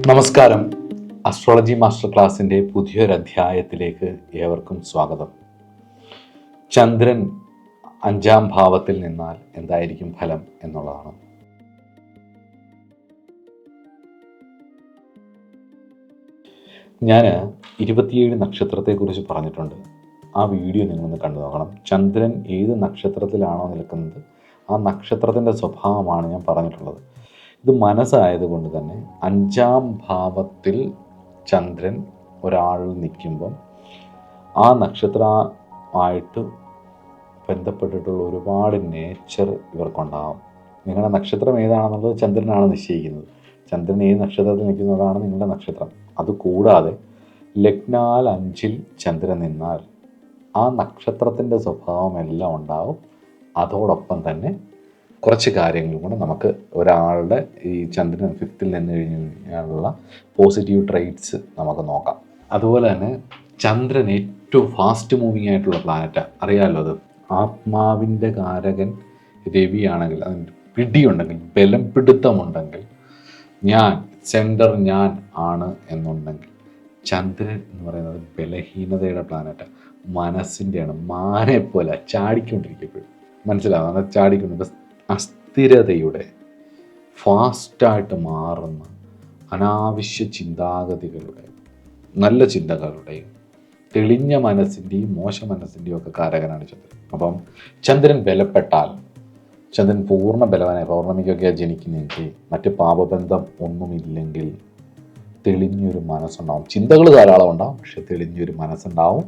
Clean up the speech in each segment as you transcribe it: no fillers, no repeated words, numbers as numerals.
നമസ്കാരം. Astrology master ക്ലാസ്സിൻ്റെ പുതിയൊരു അധ്യായത്തിലേക്ക് ഏവർക്കും സ്വാഗതം. ചന്ദ്രൻ 5-ാം ഭാവത്തിൽ നിന്നാൽ എന്തായിരിക്കും ഫലം എന്നുള്ളതാണ്. ഞാൻ 27 നക്ഷത്രത്തെക്കുറിച്ച് പറഞ്ഞിട്ടുണ്ട്. ആ വീഡിയോ നിങ്ങളൊന്ന് കണ്ടു നോക്കണം. ചന്ദ്രൻ ഏത് നക്ഷത്രത്തിലാണോ നിൽക്കുന്നത് ആ നക്ഷത്രത്തിൻ്റെ സ്വഭാവമാണ് ഞാൻ പറഞ്ഞിട്ടുള്ളത്. ഇത് മനസ്സായതുകൊണ്ട് തന്നെ 5-ാം ഭാവത്തിൽ ചന്ദ്രൻ ഒരാൾ നിൽക്കുമ്പം ആ നക്ഷത്രമായിട്ട് ബന്ധപ്പെട്ടിട്ടുള്ള ഒരുപാട് നേച്ചർ ഇവർക്കുണ്ടാകും. നിങ്ങളുടെ നക്ഷത്രം ഏതാണെന്നുള്ളത് ചന്ദ്രനാണ് നിശ്ചയിക്കുന്നത്. ചന്ദ്രൻ ഏത് നക്ഷത്രത്തിൽ നിൽക്കുന്നതാണ് നിങ്ങളുടെ നക്ഷത്രം. അതുകൂടാതെ ലഗ്നാൽ 5-ൽ ചന്ദ്രൻ നിന്നാൽ ആ നക്ഷത്രത്തിൻ്റെ സ്വഭാവമെല്ലാം ഉണ്ടാവും. അതോടൊപ്പം തന്നെ കുറച്ച് കാര്യങ്ങളും കൂടെ നമുക്ക് ഒരാളുടെ ഈ ചന്ദ്രൻ 5th നിന്ന് കഴിഞ്ഞാലുള്ള പോസിറ്റീവ് ട്രൈറ്റ്സ് നമുക്ക് നോക്കാം. അതുപോലെ തന്നെ ചന്ദ്രൻ ഏറ്റവും ഫാസ്റ്റ് മൂവിങ് ആയിട്ടുള്ള പ്ലാനറ്റാണ്, അറിയാമല്ലോ. അത് ആത്മാവിൻ്റെ കാരകൻ രവിയാണെങ്കിൽ, അതിന് പിടിയുണ്ടെങ്കിൽ, ബലം പിടുത്തമുണ്ടെങ്കിൽ, സെൻറ്റർ ഞാൻ ആണ് എന്നുണ്ടെങ്കിൽ, ചന്ദ്രൻ എന്ന് പറയുന്നത് ബലഹീനതയുടെ പ്ലാനറ്റാണ്, മനസ്സിൻ്റെയാണ്. മാനെ പോലെ ചാടിക്കൊണ്ടിരിക്കപ്പെടും, മനസ്സിലാവും. ചാടിക്കൊണ്ട് അസ്ഥിരതയുടെ, ഫാസ്റ്റായിട്ട് മാറുന്ന അനാവശ്യ ചിന്താഗതികളുടെ, നല്ല ചിന്തകളുടെയും തെളിഞ്ഞ മനസ്സിൻ്റെയും മോശ മനസ്സിൻ്റെയും ഒക്കെ കാരകനാണ് ചന്ദ്രൻ. അപ്പം ചന്ദ്രൻ ബലപ്പെട്ടാൽ, ചന്ദ്രൻ പൂർണ്ണ ബലവാനായി പൗർണമിക്കൊക്കെ ജനിക്കുന്നെങ്കിൽ, മറ്റ് പാപബന്ധം ഒന്നുമില്ലെങ്കിൽ തെളിഞ്ഞൊരു മനസ്സുണ്ടാവും. ചിന്തകൾ ധാരാളം ഉണ്ടാവും, പക്ഷെ തെളിഞ്ഞൊരു മനസ്സുണ്ടാവും.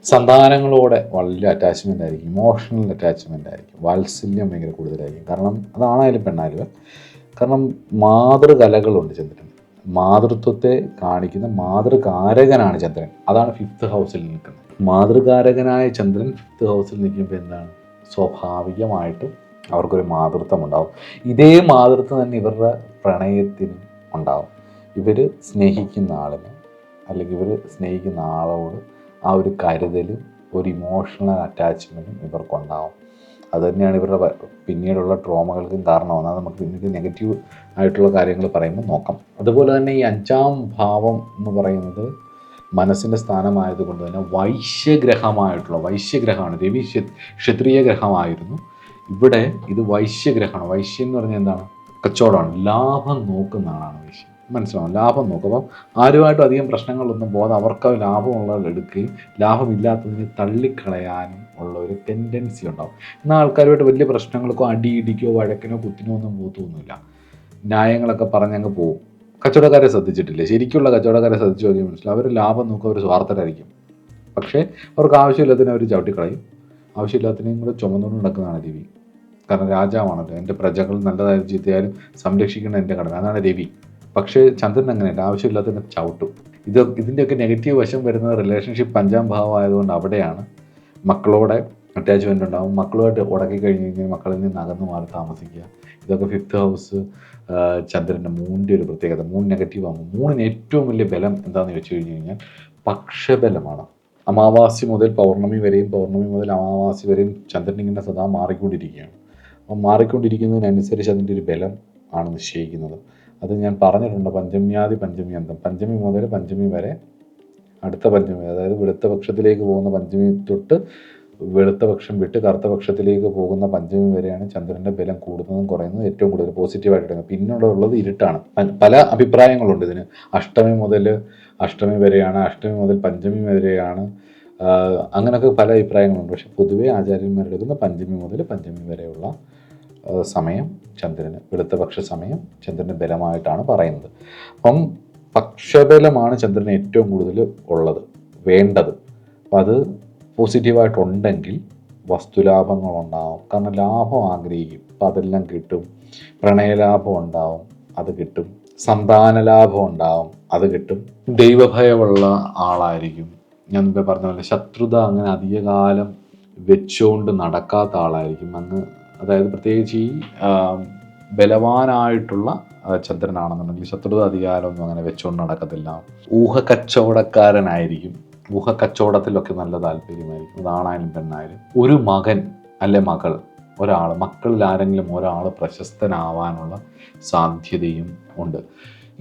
സന്താനങ്ങളോടെ വളരെ അറ്റാച്ച്മെൻ്റ് ആയിരിക്കും, ഇമോഷണൽ അറ്റാച്ച്മെൻ്റ് ആയിരിക്കും, വാത്സല്യം ഭയങ്കര കൂടുതലായിരിക്കും. കാരണം അതാണായാലും പെണ്ണായാലും. കാരണം മാതൃകലകളുണ്ട് ചന്ദ്രൻ. മാതൃത്വത്തെ കാണിക്കുന്ന മാതൃകാരകനാണ് ചന്ദ്രൻ. അതാണ് 5th ഹൗസിൽ നിൽക്കുന്നത്. മാതൃകാരകനായ ചന്ദ്രൻ 5th ഹൗസിൽ നിൽക്കുമ്പോൾ എന്താണ്, സ്വാഭാവികമായിട്ടും അവർക്കൊരു മാതൃത്വം ഉണ്ടാവും. ഇതേ മാതൃത്വം തന്നെ ഇവരുടെ പ്രണയത്തിനും ഉണ്ടാവും. ഇവർ സ്നേഹിക്കുന്ന ആളിന്, അല്ലെങ്കിൽ ഇവർ സ്നേഹിക്കുന്ന ആളോട് ആ ഒരു കരുതലും ഒരു ഇമോഷണൽ അറ്റാച്ച്മെൻറ്റും ഇവർക്കുണ്ടാവും. അതുതന്നെയാണ് ഇവരുടെ പിന്നീടുള്ള ട്രോമകൾക്കും കാരണമാകുന്നത്. അത് നമുക്ക് പിന്നീട് നെഗറ്റീവ് ആയിട്ടുള്ള കാര്യങ്ങൾ പറയുമ്പോൾ നോക്കാം. അതുപോലെ തന്നെ ഈ 5-ാം ഭാവം എന്ന് പറയുന്നത് മനസ്സിൻ്റെ സ്ഥാനമായതുകൊണ്ട് തന്നെ വൈശ്യഗ്രഹമാണ്. രവി ക്ഷത്രിയ ഗ്രഹമായിരുന്നു. ഇവിടെ ഇത് വൈശ്യഗ്രഹമാണ്. വൈശ്യം എന്ന് പറഞ്ഞാൽ എന്താണ്, കച്ചവടമാണ്. ലാഭം നോക്കുന്ന ആളാണ് വൈശ്യം, മനസ്സിലാവും. ലാഭം നോക്കും. അപ്പം ആരുമായിട്ടും അധികം പ്രശ്നങ്ങളൊന്നും പോകാതെ അവർക്ക് ലാഭമുള്ളത് എടുക്കുകയും ലാഭമില്ലാത്തതിന് തള്ളിക്കളയാനും ഉള്ള ഒരു ടെൻഡൻസി ഉണ്ടാവും. എന്നാൽ ആൾക്കാരുമായിട്ട് വലിയ പ്രശ്നങ്ങൾക്കോ അടിയിടിക്കോ വഴക്കിനോ കുത്തിനോ ഒന്നും പോകത്തൊന്നുമില്ല. ന്യായങ്ങളൊക്കെ പറഞ്ഞങ്ങ് പോകും. കച്ചവടക്കാരെ ശ്രദ്ധിച്ചിട്ടില്ലേ? ശരിക്കുള്ള കച്ചവടക്കാരെ ശ്രദ്ധിച്ചു നോക്കിയാൽ മനസ്സിലാവും. അവർ ലാഭം നോക്കുക, അവർ സ്വാർത്ഥരായിരിക്കും. പക്ഷേ അവർക്ക് ആവശ്യമില്ലാത്തതിനെ അവർ ചവിട്ടിക്കളയും. ആവശ്യമില്ലാത്തതിനെയും കൂടെ ചുമന്നുകൊണ്ട് നടക്കുന്നതാണ് രവി. കാരണം രാജാവാണല്ലോ. എൻ്റെ പ്രജകൾ നല്ലതായാലും ചീത്തയായാലും സംരക്ഷിക്കണം എൻ്റെ കടമ, അതാണ് രവി. പക്ഷേ ചന്ദ്രൻ അങ്ങനെയല്ല, ആവശ്യമില്ലാത്തതിനെ ചവിട്ടും. ഇതിൻ്റെയൊക്കെ നെഗറ്റീവ് വശം വരുന്നത് റിലേഷൻഷിപ്പ് 5-ാം ഭാവം ആയതുകൊണ്ട് അവിടെയാണ്. മക്കളോടെ അറ്റാച്ച്മെൻ്റ് ഉണ്ടാകും. മക്കളുമായിട്ട് ഉടക്കി കഴിഞ്ഞ് കഴിഞ്ഞാൽ മക്കളിൽ നിന്ന് അകന്നു മാറി താമസിക്കുക. ഇതൊക്കെ 5th ഹൗസ് ചന്ദ്രൻ്റെ മൂണിൻ്റെ ഒരു പ്രത്യേകത. 3 നെഗറ്റീവ് ആകുമ്പോൾ 3-ന് ഏറ്റവും വലിയ ബലം എന്താണെന്ന് ചോദിച്ചു കഴിഞ്ഞ് കഴിഞ്ഞാൽ പക്ഷബലമാണ്. അമാവാസി മുതൽ പൗർണമി വരെയും, പൗർണമി മുതൽ അമാവാസി വരെയും ചന്ദ്രൻ ഇങ്ങനെ സദാ മാറിക്കൊണ്ടിരിക്കുകയാണ്. അപ്പം മാറിക്കൊണ്ടിരിക്കുന്നതിനനുസരിച്ച് അതിൻ്റെ ഒരു ബലം ആണ് നിശ്ചയിക്കുന്നത്. അത് ഞാൻ പറഞ്ഞിട്ടുണ്ട്. പഞ്ചമ്യാദി പഞ്ചമി അന്തം, പഞ്ചമി മുതൽ പഞ്ചമി വരെ അടുത്ത പഞ്ചമി, അതായത് വെളുത്ത പക്ഷത്തിലേക്ക് പോകുന്ന പഞ്ചമി തൊട്ട് വെളുത്ത പക്ഷം വിട്ട് കറുത്ത പക്ഷത്തിലേക്ക് പോകുന്ന പഞ്ചമി വരെയാണ് ചന്ദ്രൻ്റെ ബലം കൂടുന്നതും കുറയുന്നതും ഏറ്റവും കൂടുതൽ പോസിറ്റീവായിട്ട്. പിന്നുള്ളത് ഇരുട്ടാണ്. പല അഭിപ്രായങ്ങളുണ്ട് ഇതിന്. അഷ്ടമി വരെയാണ്, അഷ്ടമി മുതൽ പഞ്ചമി വരെയാണ്, അങ്ങനെയൊക്കെ പല അഭിപ്രായങ്ങളുണ്ട്. പക്ഷെ പൊതുവേ ആചാര്യന്മാരെടുക്കുന്ന പഞ്ചമി മുതൽ പഞ്ചമി വരെയുള്ള സമയം ചന്ദ്രന്, വെളുത്ത പക്ഷ സമയം ചന്ദ്രന് ബലമായിട്ടാണ് പറയുന്നത്. അപ്പം പക്ഷബലമാണ് ചന്ദ്രന് ഏറ്റവും കൂടുതൽ ഉള്ളത്, വേണ്ടത്. അപ്പം അത് പോസിറ്റീവായിട്ടുണ്ടെങ്കിൽ വസ്തുലാഭങ്ങളുണ്ടാവും. കാരണം ലാഭം ആഗ്രഹിക്കും, അപ്പം അതെല്ലാം കിട്ടും. പ്രണയലാഭം ഉണ്ടാവും, അത് കിട്ടും. സന്താന ലാഭം ഉണ്ടാവും, അത് കിട്ടും. ദൈവഭയമുള്ള ആളായിരിക്കും. ഞാൻ മുമ്പേ പറഞ്ഞ പോലെ ശത്രുത അങ്ങനെ അധികകാലം വെച്ചുകൊണ്ട് നടക്കാത്ത ആളായിരിക്കും. അതായത് പ്രത്യേകിച്ച് ഈ ബലവാനായിട്ടുള്ള ചന്ദ്രനാണെന്നുണ്ടെങ്കിൽ ശത്രുത അധികാരമൊന്നും അങ്ങനെ വെച്ചുകൊണ്ട് നടക്കത്തില്ല. ഊഹക്കച്ചവടക്കാരനായിരിക്കും. ഊഹക്കച്ചവടത്തിലൊക്കെ നല്ല താല്പര്യമായിരിക്കും. അതാണായാലും പെണ്ണായാലും. ഒരു മകൻ അല്ലെ മകൾ, മക്കളിൽ ആരെങ്കിലും ഒരാൾ പ്രശസ്തനാവാനുള്ള സാധ്യതയും ഉണ്ട്.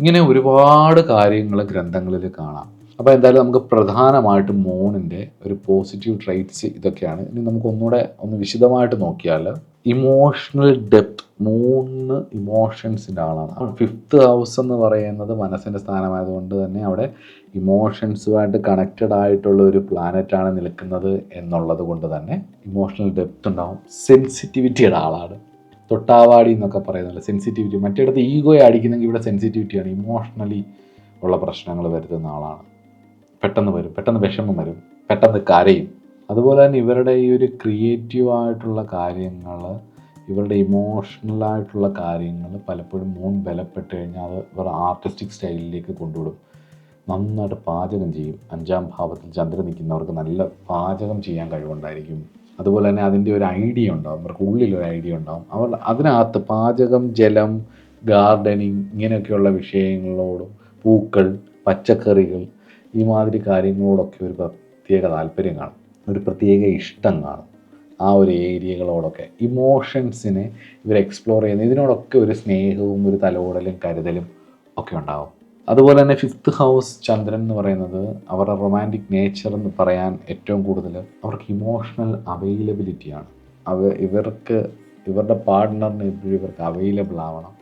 ഇങ്ങനെ ഒരുപാട് കാര്യങ്ങൾ ഗ്രന്ഥങ്ങളിൽ കാണാം. അപ്പോൾ എന്തായാലും നമുക്ക് പ്രധാനമായിട്ടും മൂണിൻ്റെ ഒരു പോസിറ്റീവ് ട്രൈറ്റ്സ് ഇതൊക്കെയാണ്. ഇനി നമുക്ക് ഒന്നുകൂടെ ഒന്ന് വിശദമായിട്ട് നോക്കിയാൽ ഇമോഷണൽ ഡെപ്ത്, മൂന്ന് ഇമോഷൻസിൻ്റെ ആളാണ്. 5th ഹൗസ് എന്ന് പറയുന്നത് മനസ്സിൻ്റെ സ്ഥാനമായതുകൊണ്ട് തന്നെ അവിടെ ഇമോഷൻസുമായിട്ട് കണക്റ്റഡ് ആയിട്ടുള്ള ഒരു പ്ലാനറ്റാണ് നിൽക്കുന്നത് എന്നുള്ളത് കൊണ്ട് തന്നെ ഇമോഷണൽ ഡെപ്ത് ഉണ്ടാവും. സെൻസിറ്റിവിറ്റിയുടെ ആളാണ്. തൊട്ടാവാടി എന്നൊക്കെ പറയുന്നില്ല, സെൻസിറ്റിവിറ്റി. മറ്റേടത്ത് ഈഗോയെ അടിക്കുന്നെങ്കിൽ ഇവിടെ സെൻസിറ്റിവിറ്റിയാണ്. ഇമോഷണലി ഉള്ള പ്രശ്നങ്ങൾ വരുത്തുന്ന ആളാണ്. പെട്ടെന്ന് വരും, പെട്ടെന്ന് വിഷമം വരും, പെട്ടെന്ന് കരയും. അതുപോലെ തന്നെ ഇവരുടെ ഈ ഒരു ക്രിയേറ്റീവായിട്ടുള്ള കാര്യങ്ങൾ, ഇവരുടെ ഇമോഷണലായിട്ടുള്ള കാര്യങ്ങൾ പലപ്പോഴും മൂൺ ബലപ്പെട്ട് കഴിഞ്ഞാൽ അത് ഇവരുടെ ആർട്ടിസ്റ്റിക് സ്റ്റൈലിലേക്ക് കൊണ്ടുവിടും. നന്നായിട്ട് പാചകം ചെയ്യും. 5ാം ഭാവത്തിൽ ചന്ദ്രൻ നിൽക്കുന്നവർക്ക് നല്ല പാചകം ചെയ്യാൻ കഴിവുണ്ടായിരിക്കും. അതുപോലെ തന്നെ അതിൻ്റെ ഒരു ഐഡിയ ഉണ്ടാവും, അവർക്ക് ഉള്ളിലൊരു ഐഡിയ ഉണ്ടാവും. അവർ അതിനകത്ത് പാചകം, ജലം, ഗാർഡനിങ് ഇങ്ങനെയൊക്കെയുള്ള വിഷയങ്ങളോടും പൂക്കൾ, പച്ചക്കറികൾ ഈ മാതിരി കാര്യങ്ങളോടൊക്കെ ഒരു പ്രത്യേക താല്പര്യം കാണും, ഒരു പ്രത്യേക ഇഷ്ടം കാണും. ആ ഒരു ഏരിയകളോടൊക്കെ ഇമോഷൻസിനെ ഇവർ എക്സ്പ്ലോർ ചെയ്യുന്ന ഇതിനോടൊക്കെ ഒരു സ്നേഹവും ഒരു തലോടലും കരുതലും ഒക്കെ ഉണ്ടാകും. അതുപോലെ തന്നെ 5th ഹൗസ് ചന്ദ്രൻ എന്ന് പറയുന്നത് അവരുടെ റൊമാൻറ്റിക് നേച്ചർ എന്ന് പറയാൻ ഏറ്റവും കൂടുതൽ അവർക്ക് ഇമോഷണൽ അവൈലബിലിറ്റിയാണ്. ഇവർക്ക് ഇവരുടെ പാർട്ട്ണറിന് എപ്പോഴും ഇവർക്ക് അവൈലബിൾ ആവണം.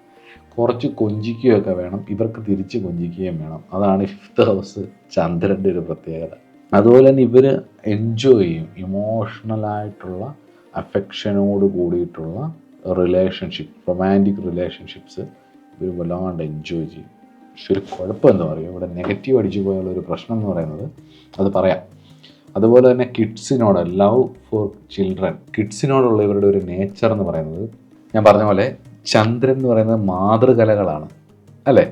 കുറച്ച് കൊഞ്ചിക്കുകയൊക്കെ വേണം, ഇവർക്ക് തിരിച്ച് കൊഞ്ചിക്കുകയും വേണം. അതാണ് 5th ഹൗസ് ചന്ദ്രൻ്റെ ഒരു പ്രത്യേകത. അതുപോലെ തന്നെ ഇവർ എൻജോയ് ചെയ്യും ഇമോഷണലായിട്ടുള്ള അഫെക്ഷനോട് കൂടിയിട്ടുള്ള റിലേഷൻഷിപ്പ്, റൊമാൻറ്റിക് റിലേഷൻഷിപ്സ് ഇവർ വല്ലാണ്ട് എൻജോയ് ചെയ്യും. പക്ഷെ ഒരു കുഴപ്പം എന്താ പറയുക, ഇവിടെ നെഗറ്റീവ് അടിച്ചു പോയുള്ള ഒരു പ്രശ്നം എന്ന് പറയുന്നത് അത് പറയാം. അതുപോലെ തന്നെ കിഡ്സിനോട്, ലവ് ഫോർ ചിൽഡ്രൻ, കിഡ്സിനോടുള്ള ഇവരുടെ ഒരു നേച്ചർ എന്ന് പറയുന്നത് ഞാൻ പറഞ്ഞ പോലെ ചന്ദ്രൻ എന്ന് പറയുന്നത് മാതൃകലകളാണ് അല്ലേ.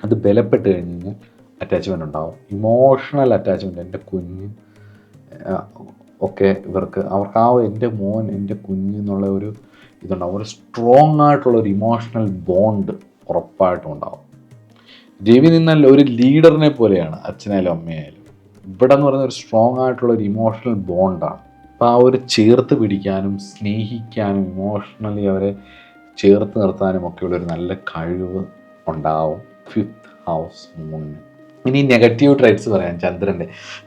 അത് ബലപ്പെട്ട് കഴിഞ്ഞ് കഴിഞ്ഞാൽ അറ്റാച്ച്മെൻ്റ് ഉണ്ടാവും, ഇമോഷണൽ അറ്റാച്ച്മെൻറ്റ്. എൻ്റെ കുഞ്ഞ് ഒക്കെ അവർക്ക് ആ എൻ്റെ മോൻ, എൻ്റെ കുഞ്ഞ് എന്നുള്ള ഒരു ഇതുണ്ടാവും. ഒരു സ്ട്രോങ് ആയിട്ടുള്ളൊരു ഇമോഷണൽ ബോണ്ട് ഉറപ്പായിട്ടും ഉണ്ടാവും. രവി നിന്നാൽ ഒരു ലീഡറിനെ പോലെയാണ് അച്ഛനായാലും അമ്മയായാലും. ഇവിടെ എന്ന് പറയുന്ന ഒരു സ്ട്രോങ് ആയിട്ടുള്ളൊരു ഇമോഷണൽ ബോണ്ടാണ്. അപ്പോൾ ആ ഒരു ചേർത്ത് പിടിക്കാനും സ്നേഹിക്കാനും ഇമോഷണലി അവരെ ചേർത്ത് നിർത്താനും ഒക്കെയുള്ളൊരു നല്ല കഴിവ് ഉണ്ടാവും 5th ഹൗസ് മൂണിന്. ഇനി നെഗറ്റീവ് ട്രൈറ്റ്സ് പറയാം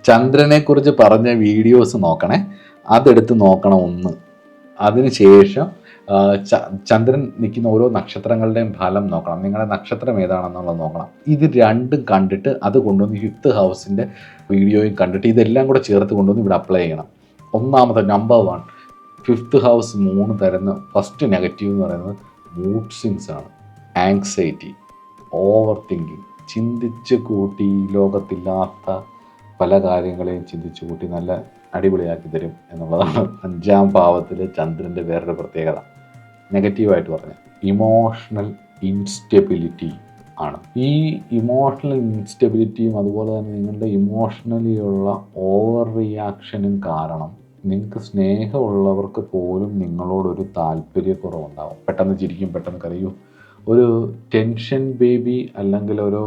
ചന്ദ്രനെക്കുറിച്ച് പറഞ്ഞ വീഡിയോസ് നോക്കണേ, അതെടുത്ത് നോക്കണം ഒന്ന്. അതിനുശേഷം ചന്ദ്രൻ നിൽക്കുന്ന ഓരോ നക്ഷത്രങ്ങളുടെയും ഫലം നോക്കണം, നിങ്ങളുടെ നക്ഷത്രം ഏതാണെന്നുള്ളത് നോക്കണം. ഇത് രണ്ടും കണ്ടിട്ട് അത് കൊണ്ടുവന്ന് 5th ഹൗസിൻ്റെ വീഡിയോയും കണ്ടിട്ട് ഇതെല്ലാം കൂടെ ചേർത്ത് കൊണ്ടുവന്ന് ഇവിടെ അപ്ലൈ ചെയ്യണം. ഒന്നാമത്തെ നമ്പർ 1 5th ഹൗസ് മൂന്ന് തരുന്ന ഫസ്റ്റ് നെഗറ്റീവ് എന്ന് പറയുന്നത് മൂഡ് സ്വിങ്സ് ആണ്. ആങ്സൈറ്റി, ഓവർ തിങ്കിങ്, ചിന്തിച്ച് കൂട്ടി ലോകത്തില്ലാത്ത പല കാര്യങ്ങളെയും ചിന്തിച്ച് കൂട്ടി നല്ല അടിപൊളിയാക്കി തരും എന്നുള്ളതാണ് 5ാം ഭാവത്തിൽ ചന്ദ്രൻ്റെ വേറൊരു പ്രത്യേകത. നെഗറ്റീവായിട്ട് പറഞ്ഞാൽ ഇമോഷണൽ ഇൻസ്റ്റെബിലിറ്റി ആണ്. ഈ ഇമോഷണൽ ഇൻസ്റ്റെബിലിറ്റിയും അതുപോലെ തന്നെ നിങ്ങളുടെ ഇമോഷണലിയുള്ള ഓവർ റിയാക്ഷനും കാരണം നിങ്ങൾക്ക് സ്നേഹമുള്ളവർക്ക് പോലും നിങ്ങളോടൊരു താല്പര്യക്കുറവുണ്ടാവും. പെട്ടെന്ന് ചിരിക്കും, പെട്ടെന്ന് കരയും. ഒരു ടെൻഷൻ ബേബി അല്ലെങ്കിൽ ഒരു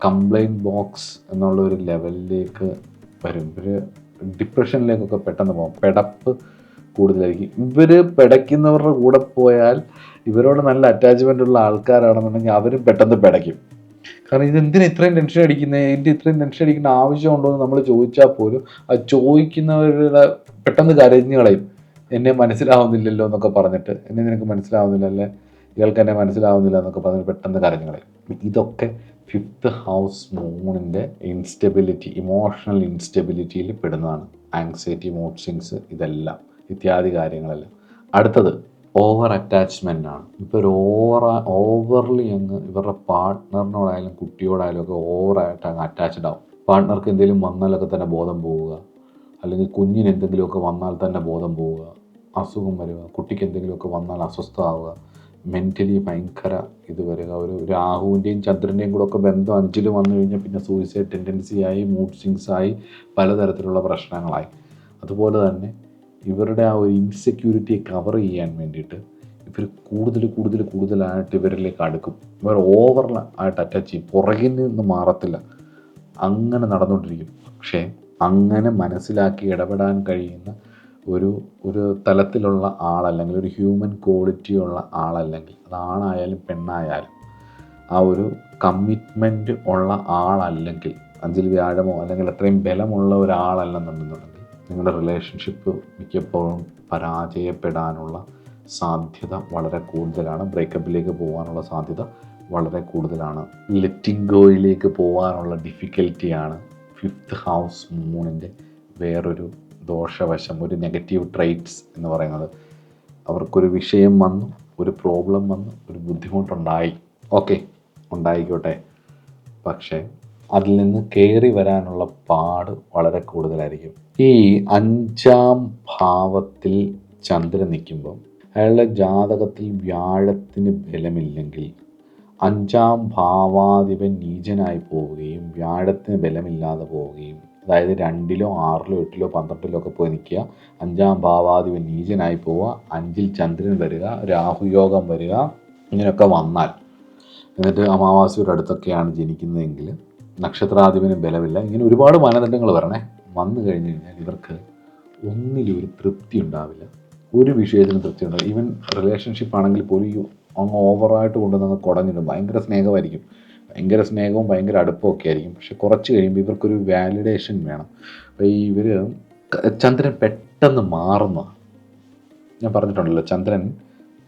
കംപ്ലൈൻറ്റ് ബോക്സ് എന്നുള്ള ഒരു ലെവലിലേക്ക് വരും. ഇവർ ഡിപ്രഷനിലേക്കൊക്കെ പെട്ടെന്ന് പോകും. പെടപ്പ് കൂടുതലായിരിക്കും. ഇവർ പിടയ്ക്കുന്നവരുടെ കൂടെ പോയാൽ ഇവരോട് നല്ല അറ്റാച്ച്മെൻ്റ് ഉള്ള ആൾക്കാരാണെന്നുണ്ടെങ്കിൽ അവരും പെട്ടെന്ന് പിടയ്ക്കും. കാരണം ഇതെന്തിനാ ഇത്രയും ടെൻഷൻ അടിക്കുന്നത്, ഇതിൻ്റെ ഇത്രയും ടെൻഷൻ അടിക്കേണ്ട ആവശ്യമുണ്ടോ എന്ന് നമ്മൾ ചോദിച്ചാൽ പോലും അത് ചോദിക്കുന്നവരുടെ പെട്ടെന്ന് കരഞ്ഞു കളയും. എന്നെ മനസ്സിലാവുന്നില്ലല്ലോ എന്നൊക്കെ പറഞ്ഞിട്ട്, എന്നെ നിനക്ക് മനസ്സിലാവുന്നില്ലല്ലേ, ഇയാൾക്ക് എന്നെ മനസ്സിലാവുന്നില്ല എന്നൊക്കെ പറഞ്ഞിട്ട് പെട്ടെന്ന് കരഞ്ഞു കളയും. ഇതൊക്കെ 5th ഹൗസ് മൂണിൻ്റെ ഇൻസ്റ്റെബിലിറ്റി, ഇമോഷണൽ ഇൻസ്റ്റെബിലിറ്റിയിൽ പെടുന്നതാണ്. ആങ്സൈറ്റി, മൂഡ് സ്വിങ്സ്, ഇതെല്ലാം ഇത്യാദി കാര്യങ്ങളെല്ലാം. അടുത്തത് ഓവർ അറ്റാച്ച്മെൻ്റ് ആണ്. ഇപ്പോൾ ഒരു ഓവർലി അങ്ങ് ഇവരുടെ പാർട്ട്ണറിനോടായാലും കുട്ടിയോടായാലും ഒക്കെ ഓവറായിട്ട് അങ്ങ് അറ്റാച്ച്ഡ് ആവും. പാർട്ട്ണർക്ക് എന്തെങ്കിലും വന്നാലൊക്കെ തന്നെ ബോധം പോവുക, അല്ലെങ്കിൽ കുഞ്ഞിന് എന്തെങ്കിലുമൊക്കെ വന്നാൽ തന്നെ ബോധം പോവുക, അസുഖം വരിക, കുട്ടിക്ക് എന്തെങ്കിലുമൊക്കെ വന്നാൽ അസ്വസ്ഥമാവുക, മെൻ്റലി ഭയങ്കര ഇത് വരിക. ഒരു രാഹുവിൻ്റെയും ചന്ദ്രൻ്റെയും കൂടെ ഒക്കെ ബന്ധം 5ൽ വന്നു കഴിഞ്ഞാൽ പിന്നെ സൂയിസൈഡ് ടെൻഡൻസി ആയി, മൂഡ് സ്വിങ്സ് ആയി, പലതരത്തിലുള്ള പ്രശ്നങ്ങളായി. അതുപോലെ തന്നെ ഇവരുടെ ആ ഒരു ഇൻസെക്യൂരിറ്റിയെ കവർ ചെയ്യാൻ വേണ്ടിയിട്ട് ഇവർ കൂടുതലായിട്ട് ഇവരിലേക്ക് അടുക്കും. ഇവർ ഓവറായിട്ട് അറ്റാച്ച് ചെയ്യും, പുറകിൽ നിന്ന് മാറത്തില്ല, അങ്ങനെ നടന്നുകൊണ്ടിരിക്കും. പക്ഷേ അങ്ങനെ മനസ്സിലാക്കി ഇടപെടാൻ കഴിയുന്ന ഒരു തലത്തിലുള്ള ആളല്ലെങ്കിൽ ഒരു ഹ്യൂമൻ ക്വാളിറ്റിയുള്ള ആളല്ലെങ്കിൽ, അത് ആണായാലും പെണ്ണായാലും ആ ഒരു കമ്മിറ്റ്മെൻറ്റ് ഉള്ള ആളല്ലെങ്കിൽ, 5-ൽ വ്യാഴമോ അല്ലെങ്കിൽ അത്രയും ബലമുള്ള ഒരാളല്ലെന്നുണ്ടെന്നുണ്ടെങ്കിൽ നിങ്ങളുടെ റിലേഷൻഷിപ്പ് മിക്കപ്പോഴും പരാജയപ്പെടാനുള്ള സാധ്യത വളരെ കൂടുതലാണ്. ബ്രേക്കപ്പിലേക്ക് പോകാനുള്ള സാധ്യത വളരെ കൂടുതലാണ്. ലെറ്റിംഗ് ഗോയിലേക്ക് പോകാനുള്ള ഡിഫിക്കൽറ്റിയാണ് 5th ഹൗസ് മൂണിൻ്റെ വേറൊരു ദോഷവശം, ഒരു നെഗറ്റീവ് ട്രെയ്റ്റ്സ് എന്ന് പറയുന്നത്. അവർക്കൊരു വിഷയം വന്നു, ഒരു പ്രോബ്ലം വന്നു, ഒരു ബുദ്ധിമുട്ടുണ്ടായി, ഓക്കെ, ഉണ്ടായിക്കോട്ടെ. പക്ഷേ അതിൽ നിന്ന് കയറി വരാനുള്ള പാട് വളരെ കൂടുതലായിരിക്കും. ഈ 5ാം ഭാവത്തിൽ ചന്ദ്രൻ നിൽക്കുമ്പോൾ അയാളുടെ ജാതകത്തിൽ വ്യാഴത്തിന് ബലമില്ലെങ്കിൽ 5ാം ഭാവാധിപൻ നീചനായി പോവുകയും വ്യാഴത്തിന് ബലമില്ലാതെ പോവുകയും, അതായത് 2-ലോ 6-ലോ 8-ലോ 12-ലോ ഒക്കെ പോയി നിൽക്കുക, 5ാം ഭാവാധിപൻ നീചനായി പോവുക, 5-ൽ ചന്ദ്രൻ വരിക, രാഹുയോഗം വരിക, ഇങ്ങനെയൊക്കെ വന്നാൽ, എന്നിട്ട് അമാവാസിയുടെ അടുത്തൊക്കെയാണ് ജനിക്കുന്നതെങ്കിൽ നക്ഷത്രാധിപന് ബലമില്ല, ഇങ്ങനെ ഒരുപാട് മാനദണ്ഡങ്ങൾ വന്നു കഴിഞ്ഞ് കഴിഞ്ഞാൽ ഇവർക്ക് ഒന്നിലും ഒരു തൃപ്തി ഉണ്ടാവില്ല, ഒരു വിഷയത്തിനും തൃപ്തി ഉണ്ടാവില്ല. ഈവൻ റിലേഷൻഷിപ്പ് ആണെങ്കിൽ പോലും അങ്ങ് ഓവറായിട്ട് കൊണ്ടുവന്ന് കുടഞ്ഞിടും. ഭയങ്കര സ്നേഹമായിരിക്കും, ഭയങ്കര സ്നേഹവും ഭയങ്കര അടുപ്പവും ഒക്കെ ആയിരിക്കും. പക്ഷെ കുറച്ച് കഴിയുമ്പോൾ ഇവർക്കൊരു വാലിഡേഷൻ വേണം. അപ്പോൾ ഇവർ ചന്ദ്രൻ പെട്ടെന്ന് മാറുന്ന, ഞാൻ പറഞ്ഞിട്ടുണ്ടല്ലോ, ചന്ദ്രൻ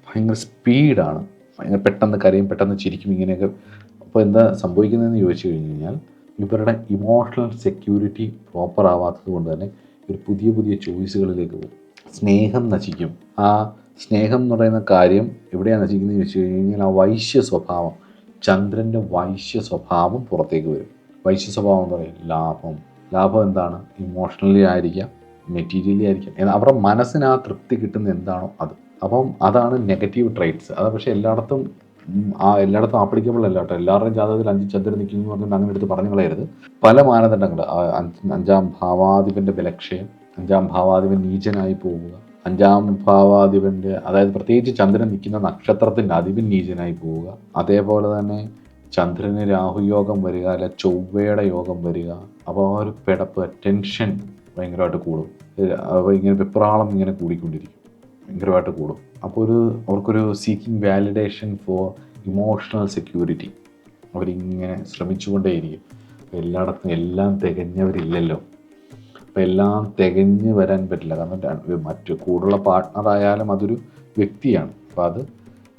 ഭയങ്കര സ്പീഡാണ്, ഭയങ്കര പെട്ടെന്ന് കരയും, പെട്ടെന്ന് ചിരിക്കും, ഇങ്ങനെയൊക്കെ. അപ്പോൾ എന്താ സംഭവിക്കുന്നതെന്ന് ചോദിച്ചു കഴിഞ്ഞ് കഴിഞ്ഞാൽ ഇവരുടെ ഇമോഷണൽ സെക്യൂരിറ്റി പ്രോപ്പർ ആവാത്തത് കൊണ്ട് തന്നെ ഒരു പുതിയ പുതിയ ചോയ്സുകളിലേക്ക് പോകും. സ്നേഹം നശിക്കും. ആ സ്നേഹം എന്ന് പറയുന്ന കാര്യം എവിടെയാണ് നശിക്കുന്നത് ചോദിച്ചു കഴിഞ്ഞാൽ ആ വൈശ്യ സ്വഭാവം, ചന്ദ്രൻ്റെ വൈശ്യ സ്വഭാവം പുറത്തേക്ക് വരും. വൈശ്യ സ്വഭാവം എന്ന് പറയും ലാഭം എന്താണ്? ഇമോഷണലി ആയിരിക്കാം, മെറ്റീരിയലി ആയിരിക്കാം, അവരുടെ മനസ്സിന് ആ തൃപ്തി കിട്ടുന്ന എന്താണോ അത്. അപ്പം അതാണ് നെഗറ്റീവ് ട്രൈറ്റ്സ്. അത് പക്ഷേ എല്ലായിടത്തും ആപ്ലിക്കബിൾ അല്ല കേട്ടോ. എല്ലാവരുടെയും ജാതകത്തിൽ 5 ചന്ദ്രൻ നിൽക്കുന്നു എന്ന് പറഞ്ഞിട്ട് അങ്ങനെ എടുത്ത് പറഞ്ഞു കളയരുത്. പല മാനദണ്ഡങ്ങൾ, 5ാം ഭാവാധിപൻ്റെ ബലക്ഷയം, 5ാം ഭാവാധിപൻ നീചനായി പോവുക, 5ാം ഭാവാധിപൻ്റെ, അതായത് പ്രത്യേകിച്ച് ചന്ദ്രൻ നിൽക്കുന്ന നക്ഷത്രത്തിൻ്റെ അധിപൻ നീചനായി പോവുക, അതേപോലെ തന്നെ ചന്ദ്രന് രാഹുയോഗം വരിക, അല്ല ചൊവ്വയുടെ യോഗം വരിക. അപ്പോൾ ആ ഒരു പിടപ്പ്, ടെൻഷൻ ഭയങ്കരമായിട്ട് കൂടും. അപ്പോൾ ഇങ്ങനെ വെപ്രാളം ഇങ്ങനെ കൂടിക്കൊണ്ടിരിക്കും, ഭയങ്കരമായിട്ട് കൂടും. അപ്പോൾ അവർക്കൊരു seeking validation for emotional security അവരിങ്ങനെ ശ്രമിച്ചുകൊണ്ടേയിരിക്കും. എല്ലായിടത്തും എല്ലാം തികഞ്ഞവരില്ലല്ലോ. അപ്പോൾ എല്ലാം തികഞ്ഞ് വരാൻ പറ്റില്ല. കാരണം മറ്റു കൂടുള്ള പാർട്ട്ണറായാലും അതൊരു വ്യക്തിയാണ്. അപ്പോൾ അത്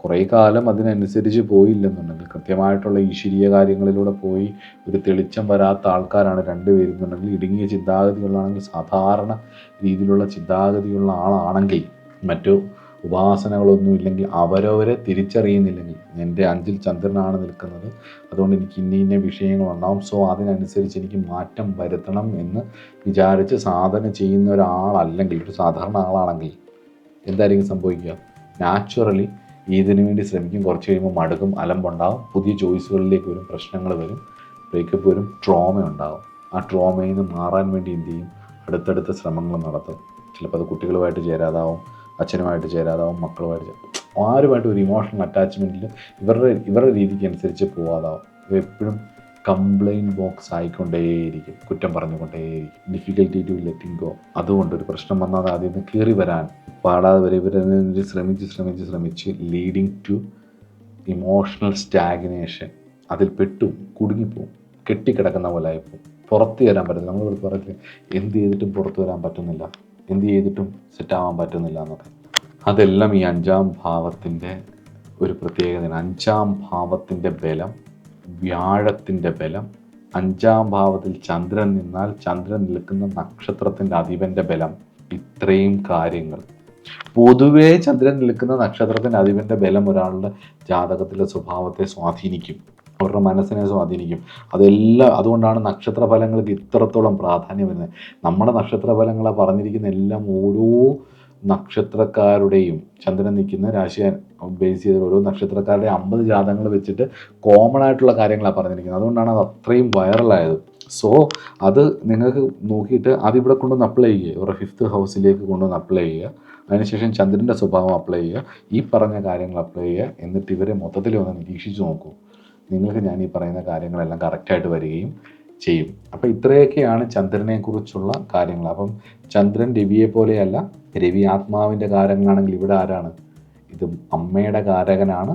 കുറേ കാലം അതിനനുസരിച്ച് പോയില്ലെന്നുണ്ടെങ്കിൽ, കൃത്യമായിട്ടുള്ള ഈശ്വരീയ കാര്യങ്ങളിലൂടെ പോയി ഒരു തെളിച്ചം വരാത്ത ആൾക്കാരാണ് രണ്ടുപേരുന്നുണ്ടെങ്കിൽ, ഇടുങ്ങിയ ചിന്താഗതികളാണെങ്കിൽ, സാധാരണ രീതിയിലുള്ള ചിന്താഗതിയുള്ള ആളാണെങ്കിൽ, മറ്റു ഉപാസനകളൊന്നും ഇല്ലെങ്കിൽ, അവരവരെ തിരിച്ചറിയുന്നില്ലെങ്കിൽ, എൻ്റെ 5ൽ ചന്ദ്രനാണ് നിൽക്കുന്നത്, അതുകൊണ്ട് എനിക്ക് ഇന്ന വിഷയങ്ങളുണ്ടാവും, സോ അതിനനുസരിച്ച് എനിക്ക് മാറ്റം വരുത്തണം എന്ന് വിചാരിച്ച് സാധന ചെയ്യുന്ന ഒരാളല്ലെങ്കിൽ, ഒരു സാധാരണ ആളാണെങ്കിൽ എന്തായിരിക്കും സംഭവിക്കുക? നാച്ചുറലി ഇതിനു വേണ്ടി ശ്രമിക്കും, കുറച്ച് കഴിയുമ്പോൾ മടുക്കും, അലമ്പുണ്ടാവും, പുതിയ ചോയ്സുകളിലേക്ക് വരും, പ്രശ്നങ്ങൾ വരും, ബ്രേക്കപ്പ് വരും, ട്രോമ ഉണ്ടാവും. ആ ട്രോമയിൽ നിന്ന് മാറാൻ വേണ്ടി എന്ത് ചെയ്യും? അടുത്തടുത്ത ശ്രമങ്ങൾ നടത്തും. ചിലപ്പോൾ അത് കുട്ടികളുമായിട്ട് ചേരാതാവും, അച്ഛനുമായിട്ട് ചേരാതാവും, മക്കളുമായിട്ട് ആരുമായിട്ട് ഒരു ഇമോഷണൽ അറ്റാച്ച്മെൻറ്റിൽ ഇവരുടെ രീതിക്ക് അനുസരിച്ച് പോവാതാവും. എപ്പോഴും കംപ്ലയിൻറ്റ് ബോക്സ് ആയിക്കൊണ്ടേയിരിക്കും, കുറ്റം പറഞ്ഞുകൊണ്ടേയിരിക്കും, ഡിഫിക്കൽറ്റി ടു ലെറ്റിംഗ് ഗോ. അതുകൊണ്ടൊരു പ്രശ്നം വന്നാൽ അതിൽ നിന്ന് കയറി വരാൻ പാടാതെ വരെ ഇവരതിനെ ശ്രമിച്ച് ലീഡിങ് ടു ഇമോഷണൽ സ്റ്റാഗ്നേഷൻ. അതിൽ കുടുങ്ങിപ്പോവും, കെട്ടിക്കിടക്കുന്ന പോലെ ആയിപ്പോവും, പുറത്ത് വരാൻ പറ്റില്ല. നമ്മൾ പറയത്തില്ല, എന്ത് ചെയ്തിട്ടും പുറത്ത് വരാൻ പറ്റുന്നില്ല, എന്ത് ചെയ്തിട്ടും സെറ്റാവാൻ പറ്റുന്നില്ല എന്നൊക്കെ. അതെല്ലാം ഈ 5ാം ഭാവത്തിൻ്റെ ഒരു പ്രത്യേകതയാണ്. 5ാം ഭാവത്തിൻ്റെ ബലം, വ്യാഴത്തിൻ്റെ ബലം, 5ാം ഭാവത്തിൽ ചന്ദ്രൻ നിന്നാൽ ചന്ദ്രൻ നിൽക്കുന്ന നക്ഷത്രത്തിൻ്റെ അധിപൻ്റെ ബലം, ഇത്രയും കാര്യങ്ങൾ. പൊതുവേ ചന്ദ്രൻ നിൽക്കുന്ന നക്ഷത്രത്തിൻ്റെ അധിപൻ്റെ ബലം ഒരാളുടെ ജാതകത്തിലെ സ്വഭാവത്തെ സ്വാധീനിക്കും, അവരുടെ മനസ്സിനെ സ്വാധീനിക്കും. അതുകൊണ്ടാണ് നക്ഷത്രഫലങ്ങൾക്ക് ഇത്രത്തോളം പ്രാധാന്യം വരുന്നത്. നമ്മുടെ നക്ഷത്രഫലങ്ങളെ പറഞ്ഞിരിക്കുന്ന എല്ലാം ഓരോ നക്ഷത്രക്കാരുടെയും, ചന്ദ്രൻ നിൽക്കുന്ന രാശി ബേസ് ചെയ്ത് ഓരോ നക്ഷത്രക്കാരുടെയും 50 ജാതകങ്ങൾ വെച്ചിട്ട് കോമൺ ആയിട്ടുള്ള കാര്യങ്ങളാണ് പറഞ്ഞിരിക്കുന്നത്. അതുകൊണ്ടാണ് അത് അത്രയും വൈറലായത്. സോ അത് നിങ്ങൾക്ക് നോക്കിയിട്ട് അതിവിടെ കൊണ്ടുവന്ന് അപ്ലൈ ചെയ്യുക, ഇവരുടെ 5th ഹൗസിലേക്ക് കൊണ്ടുവന്ന് അപ്ലൈ ചെയ്യുക. അതിനുശേഷം ചന്ദ്രൻ്റെ സ്വഭാവം അപ്ലൈ ചെയ്യുക, ഈ പറഞ്ഞ കാര്യങ്ങൾ അപ്ലൈ ചെയ്യുക. എന്നിട്ട് ഇവരെ മൊത്തത്തിൽ ഒന്ന് നിരീക്ഷിച്ച് നോക്കൂ. നിങ്ങൾക്ക് ഞാൻ ഈ പറയുന്ന കാര്യങ്ങളെല്ലാം കറക്റ്റായിട്ട് വരികയും ചെയ്യും. അപ്പോൾ ഇത്രയൊക്കെയാണ് ചന്ദ്രനെക്കുറിച്ചുള്ള കാര്യങ്ങൾ. അപ്പം ചന്ദ്രൻ രവിയെ പോലെയല്ല. രവി ആത്മാവിൻ്റെ കാരകനാണെങ്കിൽ ഇവിടെ ആരാണ്? ഇത് അമ്മയുടെ കാരകനാണ്.